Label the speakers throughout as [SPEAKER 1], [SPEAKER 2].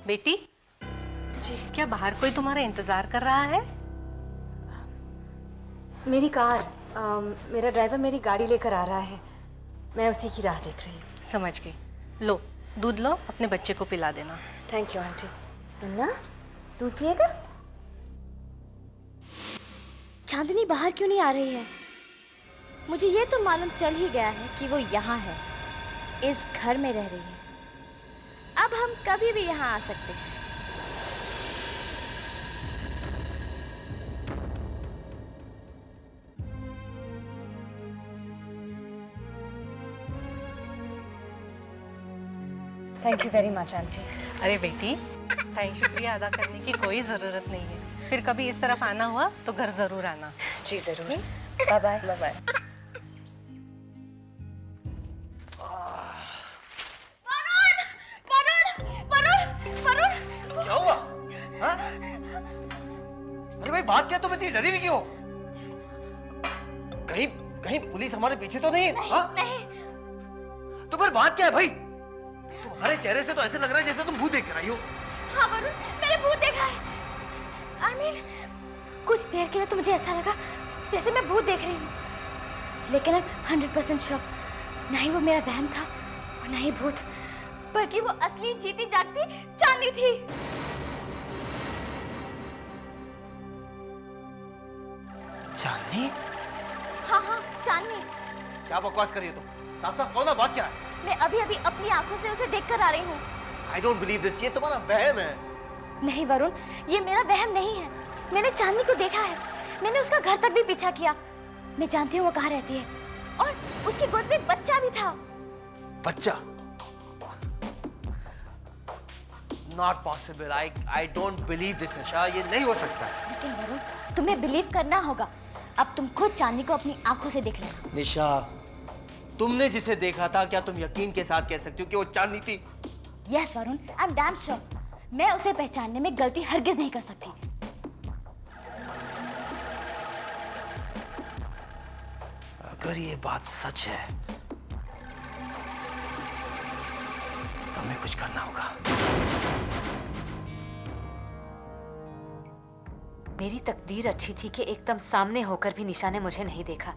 [SPEAKER 1] बेटी जी, क्या बाहर कोई तुम्हारा इंतजार कर रहा है?
[SPEAKER 2] मेरी कार, मेरा ड्राइवर मेरी गाड़ी लेकर आ रहा है। मैं उसी की राह देख रही हूँ।
[SPEAKER 1] समझ गई। लो दूध लो, अपने बच्चे को पिला देना।
[SPEAKER 2] Thank you aunty. मुन्ना, दूध पिएगा?
[SPEAKER 3] चांदनी बाहर क्यों नहीं आ रही है? मुझे ये तो मालूम चल ही गया है कि वो यहाँ है, इस घर में रह रही है। अब हम कभी भी यहाँ आ सकते हैं।
[SPEAKER 2] Thank you very much aunty.
[SPEAKER 1] अरे बेटी, थैंक शुक्रिया अदा करने की कोई ज़रूरत नहीं है। फिर कभी इस तरफ आना हुआ तो घर ज़रूर आना।
[SPEAKER 2] जी ज़रूर। Bye bye.
[SPEAKER 1] Bye bye.
[SPEAKER 4] क्या हुआ? हाँ? अरे भाई बात क्या, तुम इतनी डरी हुई क्यों? कहीं कहीं पुलिस हमारे पीछे तो नहीं है? हाँ?
[SPEAKER 3] नहीं।
[SPEAKER 4] तो फिर बात क्या है भाई? तुम्हारे चेहरे से तो ऐसे लग रहा है जैसे तुम भूत देख कर आई हो।
[SPEAKER 3] हाँ वरुण, मैंने भूत देखा है। कुछ देर के लिए तो मुझे ऐसा लगा जैसे मैं भूत देख रही हूँ, लेकिन अब 100% श्योर, ना ही वो मेरा वहम था और ना ही भूत, बल्कि वो असली जीती जागती चांदनी थी।
[SPEAKER 4] चांदनी?
[SPEAKER 3] हाँ, चांदनी।
[SPEAKER 4] क्या बकवास कर रही हो तुम? साफ साफ कहो ना, बात क्या है?
[SPEAKER 3] मैं अभी अभी अपनी आंखों से उसे देखकर आ रही हूँ।
[SPEAKER 4] I don't believe this, ये तुम्हारा वहम है।
[SPEAKER 3] नहीं वरुण, ये मेरा वहम नहीं है। मैंने चांदनी को देखा है। मैंने उसका घर तक भी पीछा किया। मैं जानती हूँ वो कहाँ रहती है, और उसकी गोद में एक बच्चा भी था।
[SPEAKER 4] बच्चा? Not possible. I don't believe this, निशा। ये नहीं हो सकता।
[SPEAKER 3] लेकिन वरुण, तुम्हें बिलीव करना होगा। अब तुम खुद चांदनी को अपनी आंखों से देख लेना।
[SPEAKER 4] निशा, तुमने जिसे देखा था, क्या तुम यकीन के साथ कह सकती हो कि वो चांदनी थी?
[SPEAKER 3] Yes Varun, I am damn sure. मैं उसे पहचानने में गलती हरगिज नहीं कर सकती।
[SPEAKER 4] अगर ये बात सच है तो हमें कुछ करना होगा।
[SPEAKER 2] मेरी तकदीर अच्छी थी कि एकदम सामने होकर भी निशा ने मुझे नहीं देखा।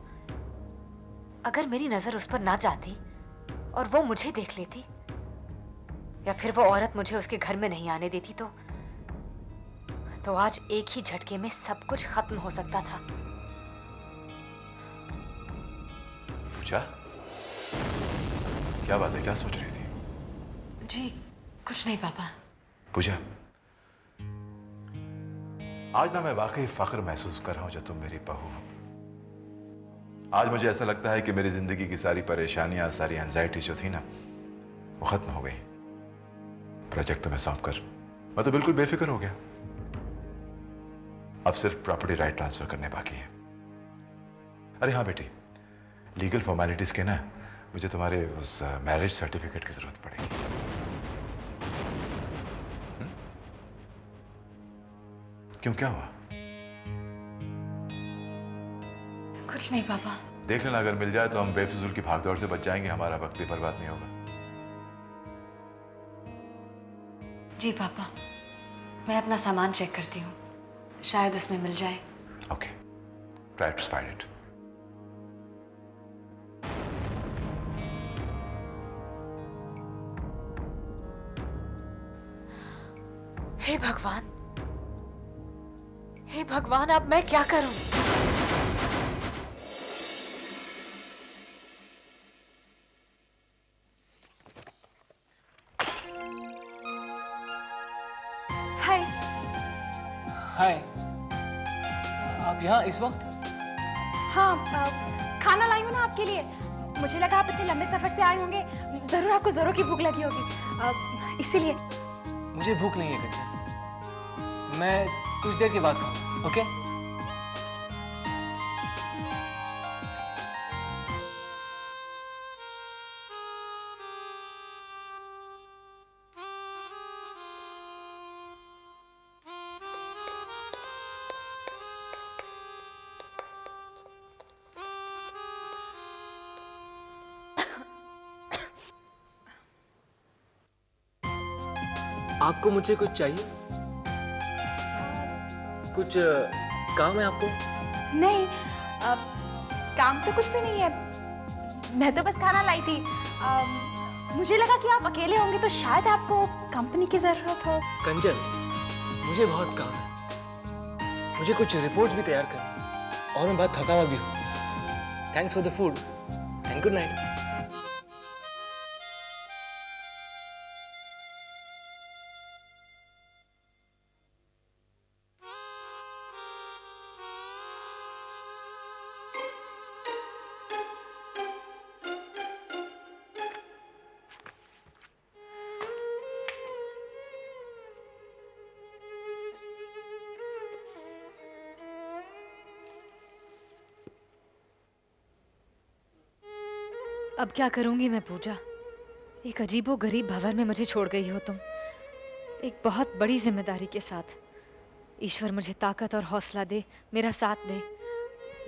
[SPEAKER 2] अगर मेरी नजर उस पर ना जाती और वो मुझे देख लेती, या फिर वो औरत मुझे उसके घर में नहीं आने देती, तो आज एक ही झटके में सब कुछ खत्म हो सकता था।
[SPEAKER 5] पूजा, क्या बात है, क्या सोच रही थी?
[SPEAKER 2] जी कुछ नहीं पापा।
[SPEAKER 5] पूजा, आज ना मैं वाकई फख्र महसूस कर रहा हूं जब तुम मेरी बहू हो। आज मुझे ऐसा लगता है कि मेरी जिंदगी की सारी परेशानियां, सारी एंजाइटी जो थी ना, वो खत्म हो गई। प्रोजेक्ट तुम्हें सौंप कर मैं तो बिल्कुल बेफिक्र हो गया। अब सिर्फ प्रॉपर्टी राइट ट्रांसफर करने बाकी है। अरे हाँ बेटी, लीगल फॉर्मेलिटीज के ना मुझे तुम्हारे उस मैरिज सर्टिफिकेट की जरूरत पड़ेगी। क्यों, क्या हुआ?
[SPEAKER 2] कुछ नहीं पापा।
[SPEAKER 5] देख लेना, अगर मिल जाए तो हम बेफिजूल की भागदौड़ से बच जाएंगे, हमारा वक्त भी बर्बाद नहीं होगा।
[SPEAKER 2] जी पापा, मैं अपना सामान चेक करती हूँ, शायद उसमें मिल जाए।
[SPEAKER 5] Okay, try to find it.
[SPEAKER 2] हे भगवान, हे भगवान, अब मैं क्या करूं?
[SPEAKER 3] हाय।
[SPEAKER 6] हाय, आप यहाँ इस वक्त?
[SPEAKER 3] हाँ, खाना लाई हूँ ना आपके लिए। मुझे लगा आप इतने लंबे सफर से आए होंगे, जरूर आपको जोरों की भूख लगी होगी, इसीलिए।
[SPEAKER 6] मुझे भूख नहीं है कंचन, मैं कुछ देर के बाद खाऊंगा। ओके? आपको मुझसे कुछ चाहिए? कुछ काम है आपको?
[SPEAKER 3] नहीं, काम तो कुछ भी नहीं है। मैं तो बस खाना लाई थी। मुझे लगा कि आप अकेले होंगे तो शायद आपको कंपनी की जरूरत हो।
[SPEAKER 6] कंचन, मुझे बहुत काम है। मुझे कुछ रिपोर्ट्स भी तैयार करनी और मैं बहुत थका हुआ भी हूँ। Thanks for the food and good night.
[SPEAKER 2] अब क्या करूंगी मैं पूजा? एक अजीबो गरीब भवन में मुझे छोड़ गई हो तुम, एक बहुत बड़ी जिम्मेदारी के साथ। ईश्वर मुझे ताकत और हौसला दे, मेरा साथ दे,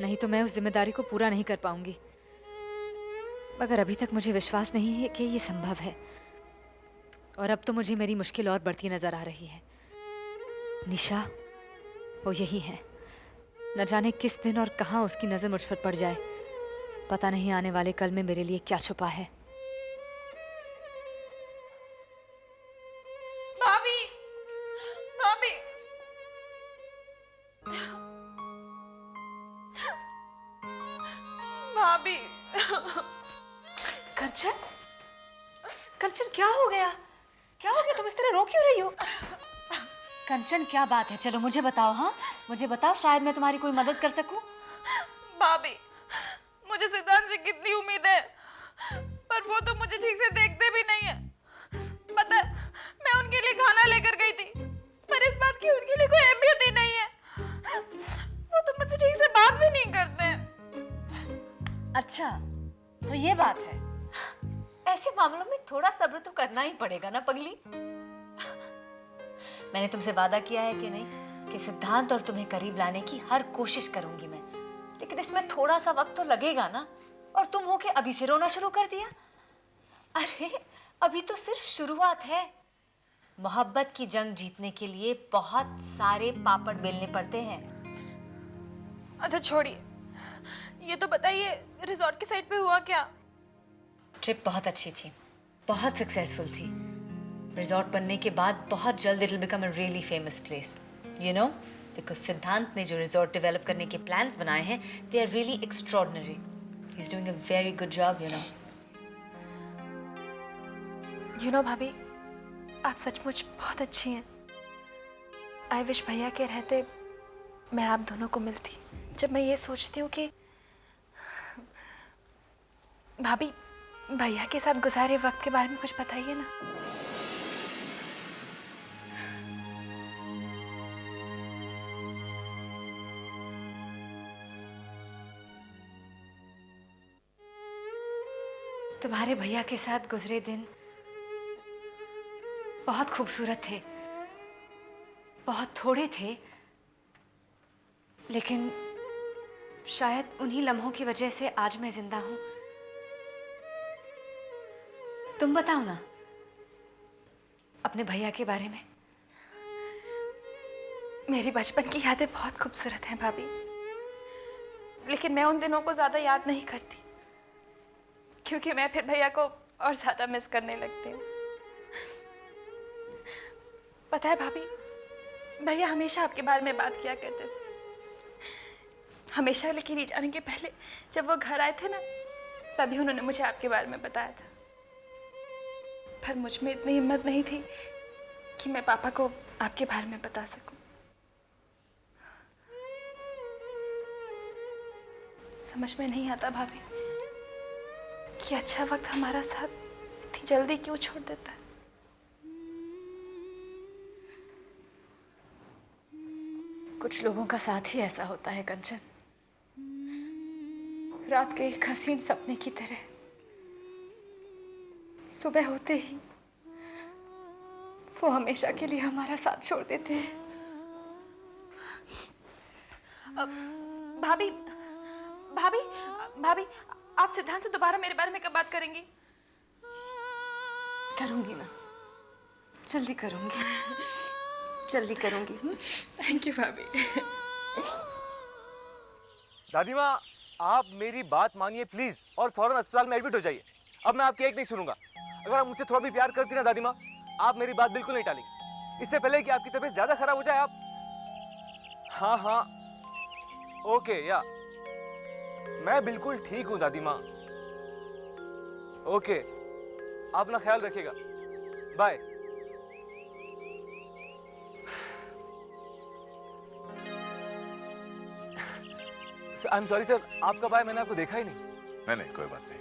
[SPEAKER 2] नहीं तो मैं उस जिम्मेदारी को पूरा नहीं कर पाऊंगी। मगर अभी तक मुझे विश्वास नहीं है कि ये संभव है। और अब तो मुझे मेरी मुश्किल और बढ़ती नजर आ रही है। निशा, वो यही है। न जाने किस दिन और कहाँ उसकी नजर मुझ पर पड़ जाए। पता नहीं आने वाले कल में मेरे लिए क्या छुपा है।
[SPEAKER 3] भाभी, भाभी, भाभी।
[SPEAKER 2] कंचन, कंचन क्या हो गया? क्या हो गया? तुम इस तरह रो क्यों रही हो? कंचन क्या बात है? चलो मुझे बताओ। हाँ, मुझे बताओ, शायद मैं तुम्हारी कोई मदद कर सकूं।
[SPEAKER 7] भाभी, मुझे सिद्धांत से कितनी उम्मीद है, पर वो तो मुझे ठीक से देखते भी नहीं है। पता है, मैं उनके लिए खाना लेकर गई थी, पर इस बात की उनके लिए कोई अहमियत ही नहीं है। वो तो मुझसे ठीक से बात भी नहीं करते हैं।
[SPEAKER 2] अच्छा, तो ये बात है। ऐसे मामलों में थोड़ा सब्र तो करना ही पड़ेगा ना पगली। मैंने तुमसे वादा किया है कि नहीं कि सिद्धांत और तुम्हें करीब लाने की हर कोशिश करूंगी मैं, लेकिन इसमें थोड़ा सा वक्त तो लगेगा ना। और तुम हो के अभी से रोना शुरू कर दिया? अरे अभी तो सिर्फ शुरुआत है। मोहब्बत की जंग जीतने के लिए बहुत सारे पापड़ बेलने पड़ते हैं।
[SPEAKER 7] अच्छा छोड़िए, ये तो बताइए, रिजॉर्ट की साइड पे हुआ क्या?
[SPEAKER 2] ट्रिप बहुत अच्छी थी, बहुत सक्सेसफुल थी। रिजॉर्ट बनने के बाद बहुत जल्द it will become a really famous place, you know, because सिद्धांत ने जो रिजॉर्ट डेवलप करने के प्लान्स बनाए हैं, they are really extraordinary. He is doing a very good job,
[SPEAKER 7] you know भाभी, आप सचमुच बहुत अच्छी हैं। आई विश भैया के रहते मैं आप दोनों को मिलती। जब मैं ये सोचती हूँ कि भाभी, भैया के साथ गुजारे वक्त के बारे में कुछ बताइए ना।
[SPEAKER 2] तुम्हारे भैया के साथ गुजरे दिन बहुत खूबसूरत थे। बहुत थोड़े थे, लेकिन शायद उन्हीं लम्हों की वजह से आज मैं जिंदा हूं। तुम बताओ ना अपने भैया के बारे में।
[SPEAKER 7] मेरी बचपन की यादें बहुत खूबसूरत हैं भाभी, लेकिन मैं उन दिनों को ज्यादा याद नहीं करती, क्योंकि मैं फिर भैया को और ज्यादा मिस करने लगती हूँ। पता है भाभी, भैया हमेशा आपके बारे में बात किया करते थे। हमेशा, लेकिन ये जाने के पहले जब वो घर आए थे ना, तभी उन्होंने मुझे आपके बारे में बताया था। पर मुझ में इतनी हिम्मत नहीं थी कि मैं पापा को आपके बारे में बता सकूं। समझ में नहीं आता भाभी कि अच्छा वक्त हमारा साथ इतनी जल्दी क्यों छोड़ देता है।
[SPEAKER 2] कुछ लोगों का साथ ही ऐसा होता है कंचन, रात के एक हसीन सपने की तरह। सुबह होते ही वो हमेशा के लिए हमारा साथ छोड़ देते हैं।
[SPEAKER 7] भाभी, भाभी, भाभी, आप सिद्धांत से दोबारा मेरे बारे में कब बात करेंगी?
[SPEAKER 2] करूंगी ना, जल्दी करूंगी, जल्दी करूंगी।
[SPEAKER 7] थैंक यू भाभी।
[SPEAKER 6] दादी माँ, आप मेरी बात मानिए प्लीज और फौरन अस्पताल में एडमिट हो जाइए। अब मैं आपकी एक नहीं सुनूंगा। अगर आप मुझसे थोड़ा भी प्यार करती ना दादी माँ, आप मेरी बात बिल्कुल नहीं टालेंगी। इससे पहले कि आपकी तबीयत ज्यादा खराब हो जाए आप। हाँ हाँ, ओके या, मैं बिल्कुल ठीक हूँ दादी माँ। ओके, आप अपना ख्याल रखिएगा। Bye. I am sorry sir, आपका बाय मैंने आपको देखा ही नहीं।
[SPEAKER 5] नहीं नहीं, कोई बात नहीं।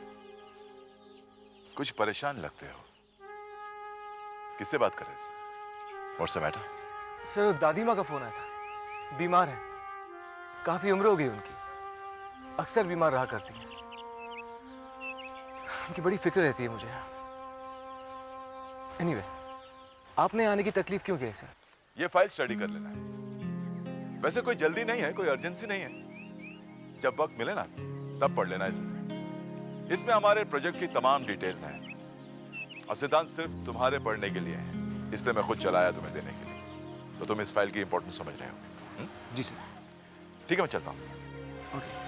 [SPEAKER 5] कुछ परेशान लगते हो, किससे बात कर रहे थे? What's the matter?
[SPEAKER 6] सर, दादी माँ का फोन आया था, बीमार है, काफी उम्र हो गई उनकी, अक्सर बीमार रहा करती हैं। उनकी बड़ी फिक्र रहती है मुझे। एनीवे, आपने आने की तकलीफ क्यों की है सर?
[SPEAKER 5] ये फाइल स्टडी कर लेना है। वैसे कोई जल्दी नहीं है, कोई अर्जेंसी नहीं है। जब वक्त मिले ना तब पढ़ लेना इसे। इसमें हमारे प्रोजेक्ट की तमाम डिटेल्स हैं और सिद्धांत सिर्फ तुम्हारे पढ़ने के लिए हैं, इसलिए मैं खुद चलाया तुम्हें देने के लिए। तो तुम इस फाइल की इंपॉर्टेंस समझ रहे हो?
[SPEAKER 6] जी सर।
[SPEAKER 5] ठीक है, मैं चलता हूँ।
[SPEAKER 6] ओके।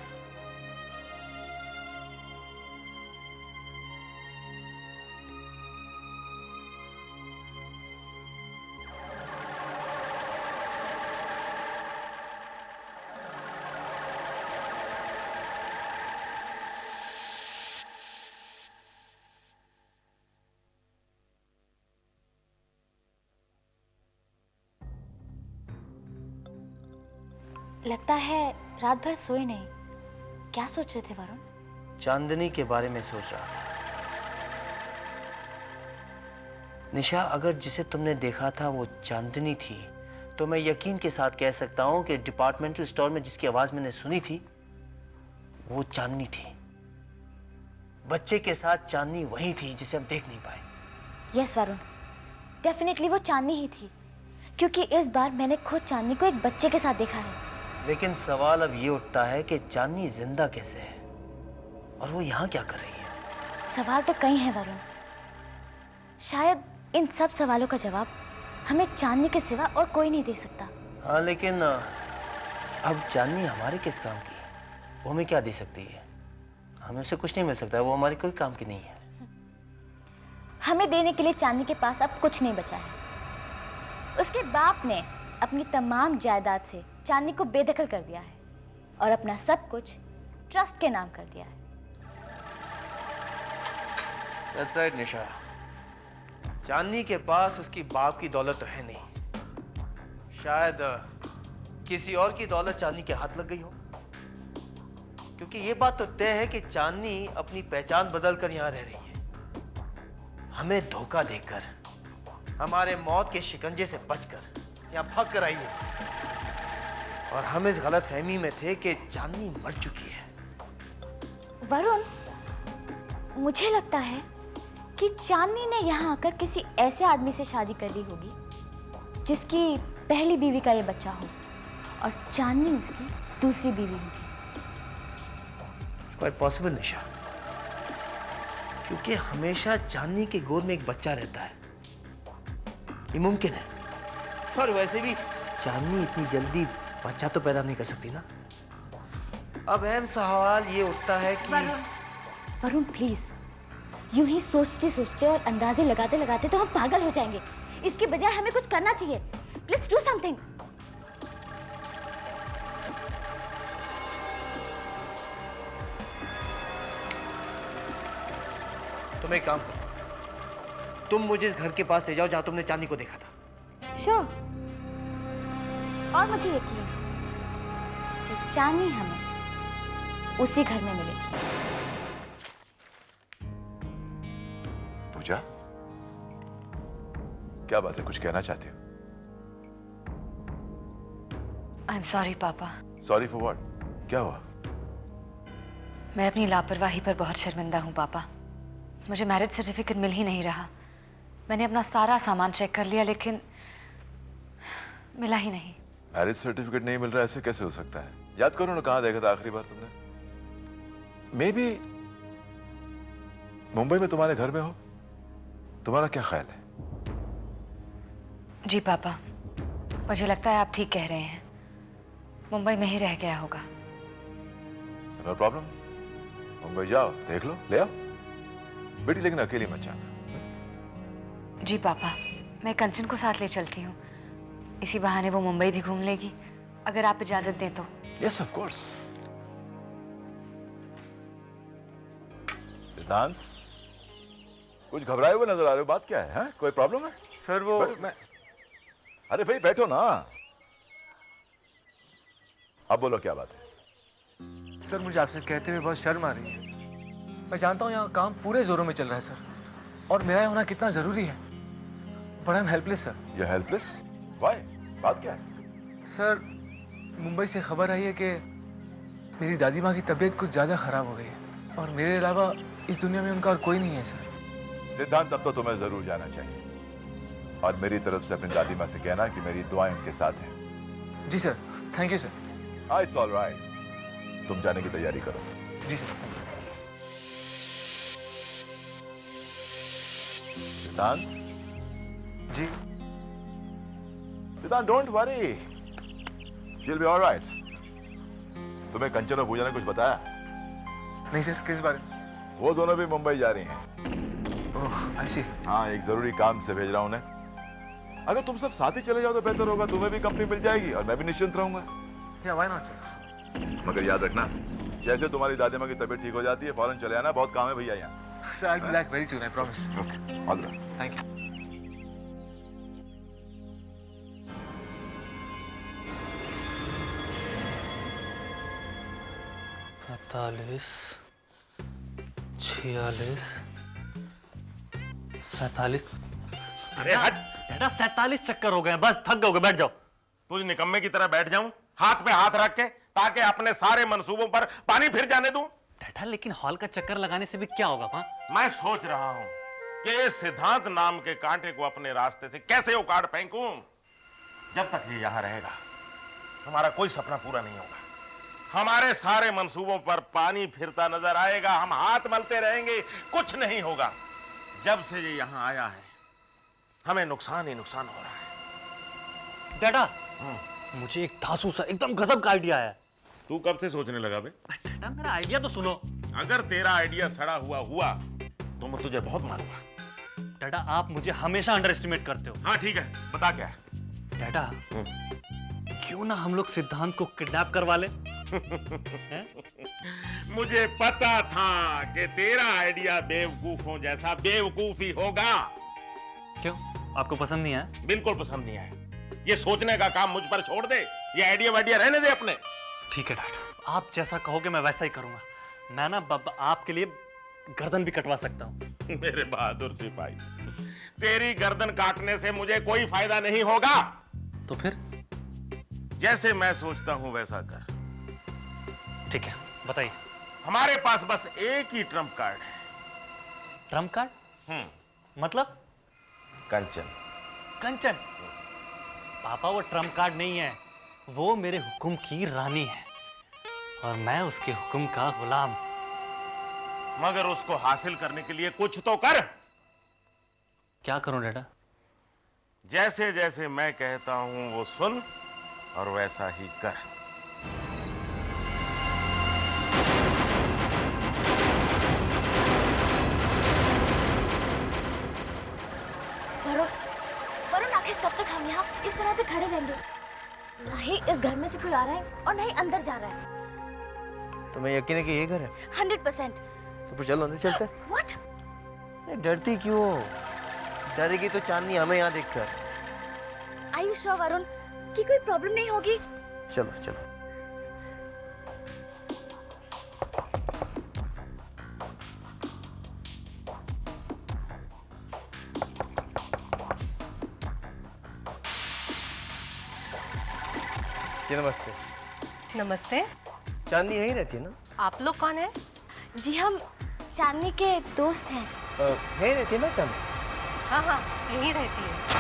[SPEAKER 3] लगता है रात भर सोए नहीं। क्या सोच रहे थे वरुण?
[SPEAKER 4] चांदनी के बारे में सोच रहा था। निशा, अगर जिसे तुमने देखा था वो चांदनी थी, तो मैं यकीन के साथ कह सकता हूं कि डिपार्टमेंटल स्टोर में जिसकी आवाज मैंने सुनी थी वो चांदनी थी। बच्चे के साथ चांदनी वही थी जिसे हम देख नहीं पाए।
[SPEAKER 3] यस वरुण, डेफिनेटली वो चांदनी ही थी, क्योंकि इस बार मैंने खुद चांदनी को एक बच्चे के साथ देखा है।
[SPEAKER 4] लेकिन सवाल अब ये उठता है कि चांदनी जिंदा कैसे है और वो यहाँ क्या कर रही है?
[SPEAKER 3] सवाल तो कई हैं वरुण। शायद इन सब सवालों का जवाब हमें चांदनी के सिवा और कोई नहीं दे सकता।
[SPEAKER 4] हाँ, लेकिन अब चांदनी हमारे किस काम की है? वो हमें क्या दे सकती है? हमें उससे कुछ नहीं मिल सकता, वो हमारे कोई काम की नहीं है।
[SPEAKER 3] हमें देने के लिए चांदनी के पास अब कुछ नहीं बचा है। उसके बाप ने अपनी तमाम जायदाद से चांदनी को बेदखल कर दिया है और अपना सब कुछ ट्रस्ट के नाम कर दिया है।
[SPEAKER 4] That's right, निशा। चांदनी के पास उसकी बाप की दौलत तो है नहीं। शायद किसी और की दौलत चांदनी के हाथ लग गई हो, क्योंकि ये बात तो तय है कि चांदनी अपनी पहचान बदल कर यहाँ रह रही है। हमें धोखा देकर, हमारे मौत के शिकंजे से बचकर यहाँ भाग कर आई है, और हम इस गलत फहमी में थे कि चांदनी मर चुकी है।
[SPEAKER 3] वरुण, मुझे लगता है कि चांदनी ने यहाँ आकर किसी ऐसे आदमी से शादी कर ली होगी जिसकी पहली बीवी का ये बच्चा हो, और चांदनी उसकी दूसरी बीवी होगी।
[SPEAKER 4] It's quite possible, निशा, क्योंकि हमेशा चांदनी के गोद में एक बच्चा रहता है। ये मुमकिन है। और वैसे भी चांदनी इतनी जल्दी बच्चा तो पैदा नहीं कर सकती ना। अब अहम सवाल ये उठता है कि
[SPEAKER 3] वरुण प्लीज, यूं ही सोचते सोचते और अंदाजे लगाते लगाते तो हम पागल हो जाएंगे। इसके बजाय हमें कुछ करना चाहिए। Let's do something.
[SPEAKER 4] तुम एक काम करो, तुम मुझे इस घर के पास ले जाओ जहां तुमने चांदनी को देखा था।
[SPEAKER 3] श्योर। और मुझे यकीन है कि चांदनी हमें उसी घर में मिलेगी।
[SPEAKER 5] पूजा, क्या बात है? कुछ कहना चाहती हो?
[SPEAKER 2] आई एम सॉरी पापा।
[SPEAKER 5] Sorry for what? क्या हुआ?
[SPEAKER 2] मैं अपनी लापरवाही पर बहुत शर्मिंदा हूँ पापा। मुझे मैरिज सर्टिफिकेट मिल ही नहीं रहा। मैंने अपना सारा सामान चेक कर लिया लेकिन मिला ही नहीं।
[SPEAKER 5] मैरिज सर्टिफिकेट नहीं मिल रहा, ऐसे कैसे हो सकता है? याद करो ना, कहाँ देखा था आखिरी बार तुमने? मे बी मुंबई में तुम्हारे घर में हो। तुम्हारा क्या ख्याल है?
[SPEAKER 2] जी पापा, मुझे लगता है आप ठीक कह रहे हैं। मुंबई में ही रह गया होगा।
[SPEAKER 5] नो प्रॉब्लम, मुंबई जाओ, देख लो, ले आओ बेटी, लेकिन अकेली मत जाना।
[SPEAKER 2] जी पापा, मैं कंचन को साथ ले चलती हूँ। इसी बहाने वो मुंबई भी घूम लेगी, अगर आप इजाजत दें तो।
[SPEAKER 5] Yes of course. सिद्धांत, कुछ घबराए हुए नजर आ रहे हो, बात क्या है? हाँ? कोई प्रॉब्लम है?
[SPEAKER 6] सर वो
[SPEAKER 5] बैठो।
[SPEAKER 6] मैं
[SPEAKER 5] अरे भाई बैठो ना। अब बोलो क्या बात है?
[SPEAKER 6] सर मुझे आपसे कहते हुए बहुत शर्म आ रही है। मैं जानता हूँ यहाँ काम पूरे जोरों में चल रहा है सर, और मेरा यहाँ होना कितना जरूरी है, but I am helpless sir.
[SPEAKER 5] You helpless? Why? बात क्या है?
[SPEAKER 6] सर मुंबई से खबर आई है कि मेरी दादी माँ की तबीयत कुछ ज़्यादा ख़राब हो गई है, और मेरे अलावा इस दुनिया में उनका और कोई नहीं है सर।
[SPEAKER 5] सिद्धांत, अब तो तुम्हें जरूर जाना चाहिए, और मेरी तरफ से अपनी दादी माँ से कहना कि मेरी दुआएं उनके साथ हैं।
[SPEAKER 6] जी sir, thank you sir.
[SPEAKER 5] It's all right, तुम जाने की तैयारी करो।
[SPEAKER 6] जी सर।
[SPEAKER 5] सिद्धांत,
[SPEAKER 6] जी
[SPEAKER 5] Siddhant, don't worry, she will be alright. तुम्हें कंचन और पूजा ने कुछ बताया?
[SPEAKER 6] नहीं सर, किस बारे में?
[SPEAKER 5] वो दोनों भी मुंबई जा रही हैं।
[SPEAKER 6] ओह आई सी।
[SPEAKER 5] हाँ, एक जरूरी काम से भेज रहा हूं उन्हें। अगर तुम सब साथ ही चले जाओ तो बेहतर होगा, तुम्हें भी कंपनी मिल जाएगी और मैं भी निश्चिंत रहूंगा।
[SPEAKER 6] या व्हाई नॉट सर।
[SPEAKER 5] मगर याद रखना, जैसे तुम्हारी दादी माँ की तबीयत ठीक हो जाती है, फौरन चले आना, बहुत काम है भैया यहाँ।
[SPEAKER 6] Sir I will be back very soon, I promise.
[SPEAKER 5] Okay, all the best.
[SPEAKER 6] Thank you. 45, 46, 47।
[SPEAKER 8] अरे हट
[SPEAKER 9] बेटा 47 चक्कर हो गए, बस थक गए, बैठ जाओ।
[SPEAKER 8] तुझ निकम्मे की तरह बैठ जाऊं हाथ पे हाथ रख के, ताकि अपने सारे मंसूबों पर पानी फिर जाने दूं।
[SPEAKER 9] बेटा लेकिन हॉल का चक्कर लगाने से भी क्या होगा? हाँ
[SPEAKER 8] मैं सोच रहा हूं कि इस सिद्धांत नाम के कांटे को अपने रास्ते से कैसे उखाड़ फेंकूं। जब तक ये यहां रहेगा हमारा कोई सपना पूरा नहीं होगा, हमारे सारे मंसूबों पर पानी फिरता नजर आएगा, हम हाथ मलते रहेंगे, कुछ नहीं होगा। जब से ये यहां आया है हमें नुकसान ही नुकसान हो रहा है।
[SPEAKER 9] बेटा मुझे एक धांसू सा एकदम गजब का आइडिया आया है।
[SPEAKER 8] तू कब से सोचने लगा बे?
[SPEAKER 9] बेटा मेरा आइडिया तो सुनो।
[SPEAKER 8] अगर तेरा आइडिया सड़ा हुआ तो मैं तुझे बहुत मारूंगा।
[SPEAKER 9] बेटा आप मुझे हमेशा अंडर एस्टिमेट करते हो।
[SPEAKER 8] हाँ ठीक है, बता क्या है?
[SPEAKER 9] बेटा क्यों ना हम लोग सिद्धांत को किडनैप करवा ले?
[SPEAKER 8] मुझे पता था कि तेरा आइडिया बेवकूफों जैसा बेवकूफ ही होगा।
[SPEAKER 9] क्यों, आपको पसंद नहीं आया?
[SPEAKER 8] बिल्कुल पसंद नहीं आया। ये सोचने का काम मुझ पर छोड़ दे, ये आइडिया वाइडिया रहने दे अपने।
[SPEAKER 9] ठीक है डैड, आप जैसा कहोगे मैं वैसा ही करूंगा। मैं ना आपके लिए गर्दन भी कटवा सकता हूँ।
[SPEAKER 8] मेरे बहादुर सिपाही, तेरी गर्दन काटने से मुझे कोई फायदा नहीं होगा।
[SPEAKER 9] तो फिर?
[SPEAKER 8] जैसे मैं सोचता हूं वैसा कर।
[SPEAKER 9] ठीक है, बताइए।
[SPEAKER 8] हमारे पास बस एक ही ट्रम्प कार्ड है।
[SPEAKER 9] Trump card? मतलब?
[SPEAKER 8] कंचन।
[SPEAKER 9] कंचन? पापा वो ट्रम्प कार्ड नहीं है, वो मेरे हुक्म की रानी है और मैं उसके हुक्म का गुलाम।
[SPEAKER 8] मगर उसको हासिल करने के लिए कुछ तो कर।
[SPEAKER 9] क्या करूं डैडा?
[SPEAKER 8] जैसे जैसे मैं कहता हूं वो सुन और वैसा ही कर।
[SPEAKER 3] वरुण, आखिर कब तक हम यहाँ इस तरह से खड़े रहेंगे? ना ही इस घर में से कोई आ रहा है और ना ही अंदर जा रहा है।
[SPEAKER 4] तुम्हें यकीन है कि ये घर है?
[SPEAKER 3] 100%।
[SPEAKER 4] तो फिर चलो अंदर चलते हैं।
[SPEAKER 3] What?
[SPEAKER 4] डरती क्यों? डरेगी तो चांदनी हमें यहाँ देखकर।
[SPEAKER 3] Are you sure, वरुण, कि कोई प्रॉब्लम नहीं होगी?
[SPEAKER 4] चलो चलो। जी नमस्ते।
[SPEAKER 1] नमस्ते।
[SPEAKER 4] चांदनी यहीं रहती है ना?
[SPEAKER 1] आप लोग कौन है?
[SPEAKER 3] जी हम चांदनी के दोस्त हैं।
[SPEAKER 4] यहीं रहती है ना चांदनी?
[SPEAKER 1] हाँ हाँ, यहीं रहती है।